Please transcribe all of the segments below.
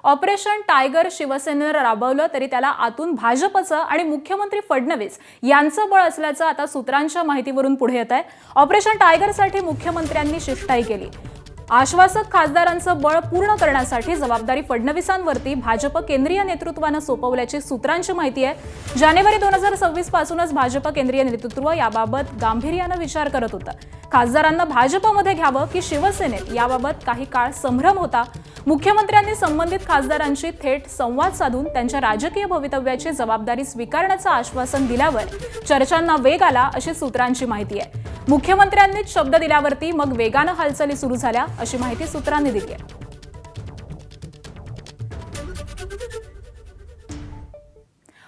Operation tiger शिवसेनेनं राबवलं तरी त्याला आतून भाजपचं आणि मुख्यमंत्री फडणवीस यांचं बळ असल्याचं आता सूत्रांच्या माहितीवरून पुढे येत आहे। ऑपरेशन टायगरसाठी मुख्यमंत्र्यांनी शिष्टाई केली। आश्वासक खासदारांचं बळ पूर्ण करण्यासाठी जबाबदारी फडणवीसांवरती भाजप केंद्रीय नेतृत्वानं सोपवल्याची सूत्रांची माहिती आहे। जानेवारी 2026 पासूनच भाजप केंद्रीय नेतृत्व याबाबत गांभीर्यानं विचार करत होतं। खासदारांना भाजपमध्ये घ्यावं की शिवसेनेत याबाबत काही काळ संभ्रम होता। मुख्यमंत्र्यांनी संबंधित खासदारांशी थेट संवाद साधून त्यांच्या राजकीय भवितव्याची जबाबदारी स्वीकारण्याचं आश्वासन दिल्यावर चर्चांना वेग आला अशी सूत्रांची माहिती आहे। मुख्यमंत्र्यांनीच शब्द दिल्यावरती मग वेगानं हालचाली सुरू झाल्या अशी माहिती सूत्रांनी दिली आहे।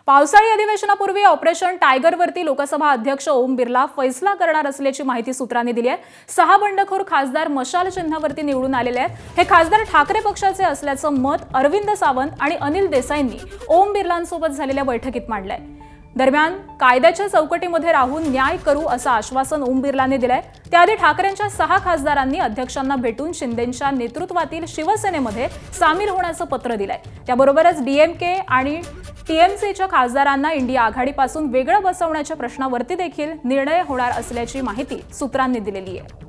पावसाळी अधिवेशनापूर्वी ऑपरेशन टायगरवरती लोकसभा अध्यक्ष ओम बिर्ला फैसला करणार असल्याची माहिती सूत्रांनी दिली आहे। 6 बंडखोर खासदार मशाल चिन्हावरती निवडून आलेले आहेत। हे खासदार ठाकरे पक्षाचे असल्याचं मत अरविंद सावंत आणि अनिल देसाईंनी ओम बिर्लांसोबत झालेल्या बैठकीत मांडलंय। दरम्यान कायद्याच्या चौकटीमध्ये राहून न्याय करू असं आश्वासन ओम बिर्लांनी दिलंय। त्याआधी ठाकरेंच्या 6 खासदारांनी अध्यक्षांना भेटून शिंदेंच्या नेतृत्वातील शिवसेनेमध्ये सामील होण्याचं पत्र दिलंय। त्याबरोबरच डीएमके आणि टीएमसीच्या खासदारांना इंडिया आघाडीपासून वेगळं बसवण्याच्या प्रश्नावरती देखील निर्णय होणार असल्याची माहिती सूत्रांनी दिलेली आहे।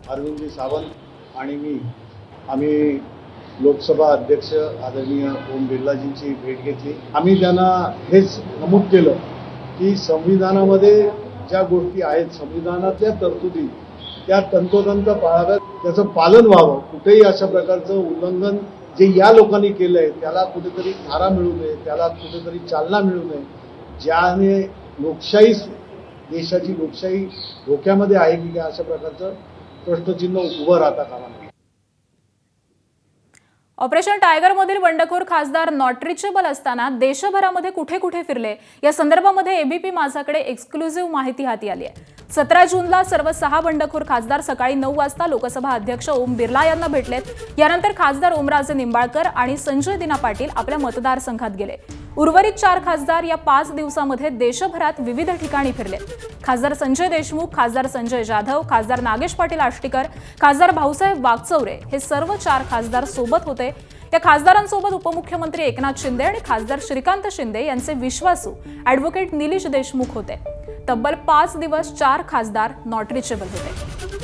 अरविंद सावंत आणि मी आम्ही लोकसभा अध्यक्ष आदरणीय ओम बिर्लाजींची भेट घेतली। आम्ही त्यांना हेच नमूद केलं की संविधानामध्ये ज्या गोष्टी आहेत, संविधानातल्या तरतुदी त्या तंतोतंत पाळाव्यात, त्याचं पालन व्हावं। कुठेही अशा प्रकारचं उल्लंघन जे या लोकांनी केलंय त्याला कुठेतरी थारा मिळू नये, त्याला कुठेतरी चालना मिळू नये, ज्याने लोकशाही, देशाची लोकशाही धोक्यामध्ये आहे की अशा प्रकारचं प्रश्नचिन्ह उभं राहता कामा नये। ऑपरेशन टायगरमधील बंडखोर खासदार नॉट रिचेबल असताना देशभरामध्ये कुठे कुठे फिरले या संदर्भामध्ये एबीपी माझाकडे एक्सक्लुझिव्ह माहिती हाती आली आहे। 17 जूनला सर्व 6 बंडखोर खासदार सकाळी 9 वाजता लोकसभा अध्यक्ष ओम बिर्ला यांना भेटलेत। यानंतर खासदार ओमराजे निंबाळकर आणि संजय दिना पाटील आपल्या मतदारसंघात गेले। उर्वरित 4 खासदार या 5 दिवसांमध्ये देशभरात विविध ठिकाणी फिरले। खासदार संजय देशमुख, खासदार संजय जाधव, खासदार नागेश पाटील आष्टीकर, खासदार भाऊसाहेब वागचौरे हे सर्व 4 खासदार सोबत होते। या खासदारांसोबत उपमुख्यमंत्री एकनाथ शिंदे आणि खासदार श्रीकांत शिंदे यांचे विश्वासू ॲडव्होकेट निलेश देशमुख होते। तब्बल 5 दिवस 4 खासदार नॉट रिचेबल होते।